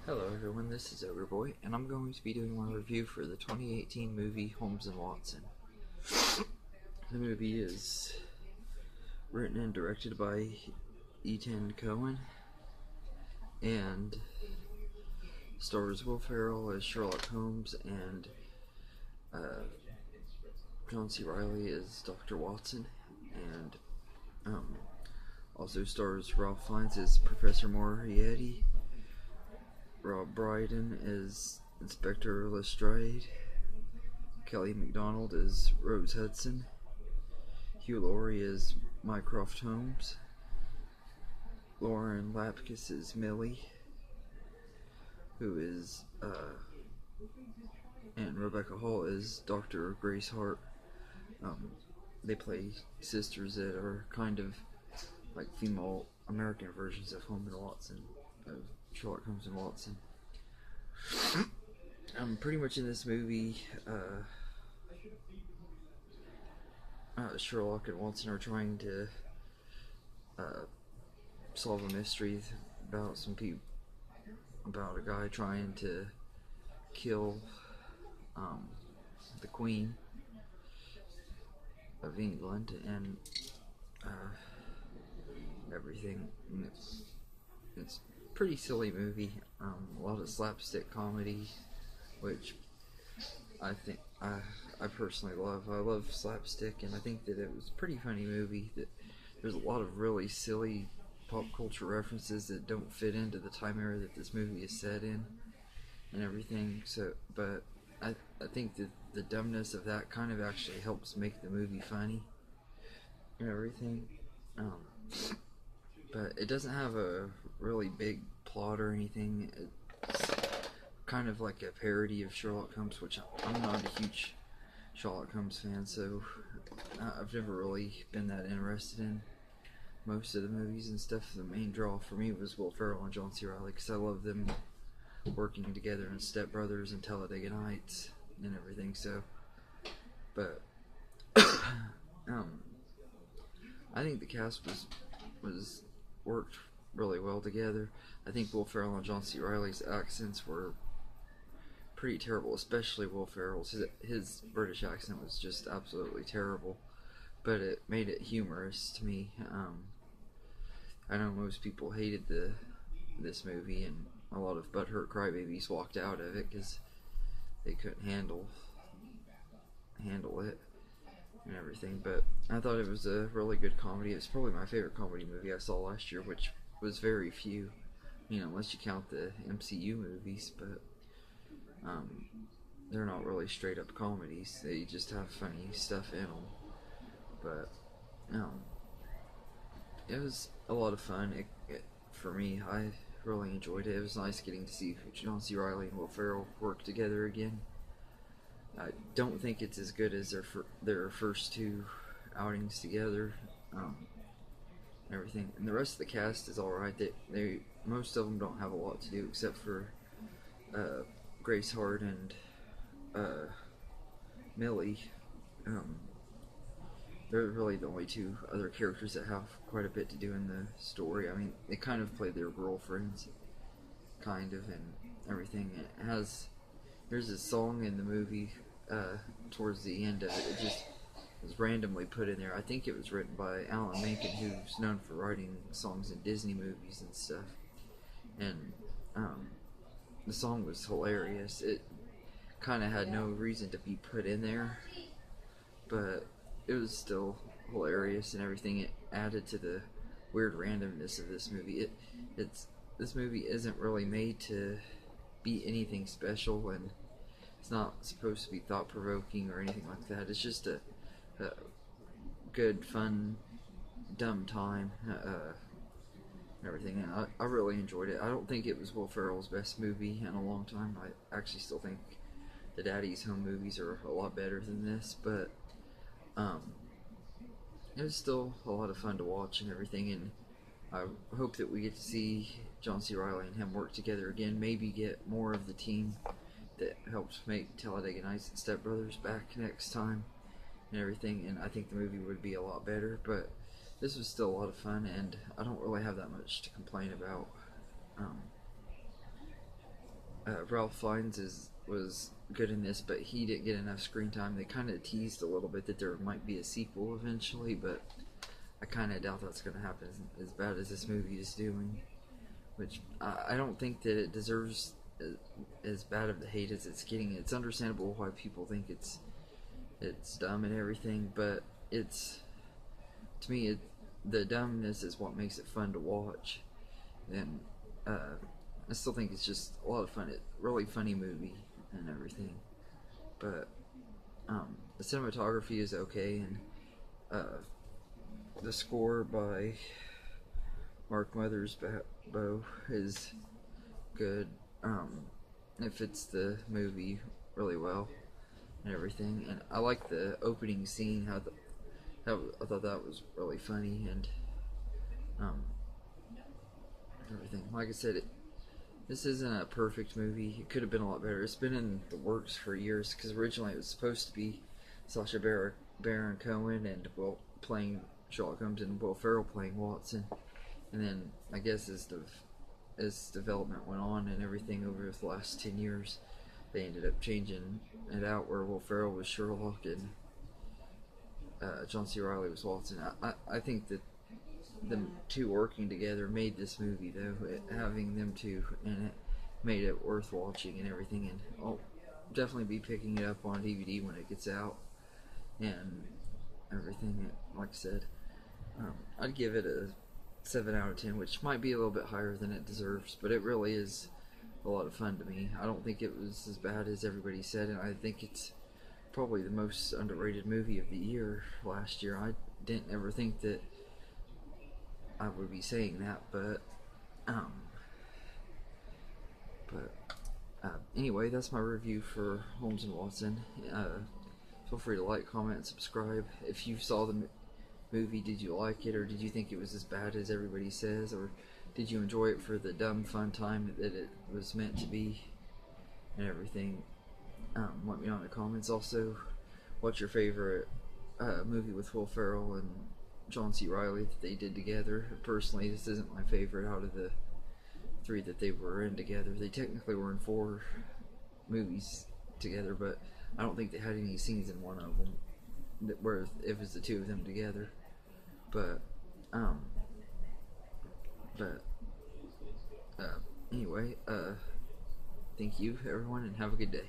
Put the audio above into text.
Hello everyone, this is Overboy, and I'm going to be doing my review for the 2018 movie Holmes and Watson. The movie is written and directed by Ethan Cohen and stars Will Ferrell as Sherlock Holmes and uh, John C. Reilly as Dr. Watson, and also stars Ralph Fiennes as Professor Moriarty, Rob Brydon as Inspector Lestrade, Kelly MacDonald as Rose Hudson, Hugh Laurie as Mycroft Holmes, Lauren Lapkus as Millie, who is, and Rebecca Hall as Dr. Grace Hart. They play sisters that are kind of like female American versions of Holmes and Watson, of Sherlock Holmes and Watson. Pretty much in this movie, Sherlock and Watson are trying to solve a mystery about about a guy trying to kill the Queen of England and everything. And it's a pretty silly movie. A lot of slapstick comedy, which I think I personally love. I love slapstick, and I think that it was a pretty funny movie. That there's a lot of really silly pop culture references that don't fit into the time era that this movie is set in, and everything. So, but I think that the dumbness of that kind of actually helps make the movie funny and everything. But it doesn't have a really big plot or anything. It's kind of like a parody of Sherlock Holmes, which I'm not a huge Sherlock Holmes fan, so I've never really been that interested in most of the movies and stuff. The main draw for me was Will Ferrell and John C. Reilly, because I love them working together in Step Brothers and Talladega Nights and everything. So, but I think the cast was worked really well together. I think Will Ferrell and John C. Reilly's accents were pretty terrible, especially Will Ferrell's. His British accent was just absolutely terrible, but it made it humorous to me. I know most people hated this movie, and a lot of butthurt crybabies walked out of it because they couldn't handle it and everything. But I thought it was a really good comedy. It was probably my favorite comedy movie I saw last year, which was very few, unless you count the MCU movies. But they're not really straight up comedies. They just have funny stuff in them. But it was a lot of fun. For me, I really enjoyed it. It was nice getting to see John C. Reilly and Will Ferrell work together again. I don't think it's as good as their first two outings together. Everything, and the rest of the cast is all right. They most of them don't have a lot to do except for Grace Hart and Millie. They're really the only two other characters that have quite a bit to do in the story. I mean, they kind of play their girlfriends, kind of, and everything. There's a song in the movie towards the end of it. It just was randomly put in there. I think it was written by Alan Menken, who's known for writing songs in Disney movies and stuff. And the song was hilarious. It kind of had no reason to be put in there, but it was still hilarious and everything. It added to the weird randomness of this movie. This movie isn't really made to be anything special, and it's not supposed to be thought-provoking or anything like that. It's just a good, fun, dumb time, everything. And I really enjoyed it. I don't think it was Will Ferrell's best movie in a long time. I actually still think the Daddy's Home movies are a lot better than this, but it was still a lot of fun to watch and everything. And I hope that we get to see John C. Reilly and him work together again. Maybe get more of the team that helped make Talladega Nights and Step Brothers back next time and everything. And I think the movie would be a lot better. But this was still a lot of fun, and I don't really have that much to complain about. Ralph Fiennes was good in this, but he didn't get enough screen time. They kind of teased a little bit that there might be a sequel eventually, but I kind of doubt that's going to happen as bad as this movie is doing. Which I don't think that it deserves as bad of the hate as it's getting. It's understandable why people think it's dumb and everything, but it's, to me, the dumbness is what makes it fun to watch. And I still think it's just a lot of fun. It's a really funny movie and everything. But the cinematography is okay, and the score by Mark Mothersbaugh is good. It fits the movie really well and everything. And I like the opening scene. I thought that was really funny, and everything. Like I said, this isn't a perfect movie. It could have been a lot better. It's been in the works for years, because originally it was supposed to be Sacha Baron Cohen and playing Sherlock Holmes and Will Ferrell playing Watson. And then I guess as development went on and everything over the last 10 years, they ended up changing it out where Will Ferrell was Sherlock and John C. Reilly was Watson. I think that the two working together made this movie, though. Having them two in it made it worth watching and everything. And I'll definitely be picking it up on DVD when it gets out and everything. Like I said, I'd give it a 7 out of 10, which might be a little bit higher than it deserves, but it really is a lot of fun to me. I don't think it was as bad as everybody said, and I think it's probably the most underrated movie of the year last year. I didn't ever think that I would be saying that, but anyway, that's my review for Holmes and Watson. Feel free to like, comment, and subscribe. If you saw the movie, did you like it, or did you think it was as bad as everybody says, or did you enjoy it for the dumb fun time that it was meant to be and everything? Let me know in the comments. Also, what's your favorite movie with Will Ferrell and John C. Reilly that they did together? Personally, this isn't my favorite out of the 3 that they were in together. They technically were in 4 movies together, but I don't think they had any scenes in one of them where it was the 2 of them together. But anyway, thank you everyone, and have a good day.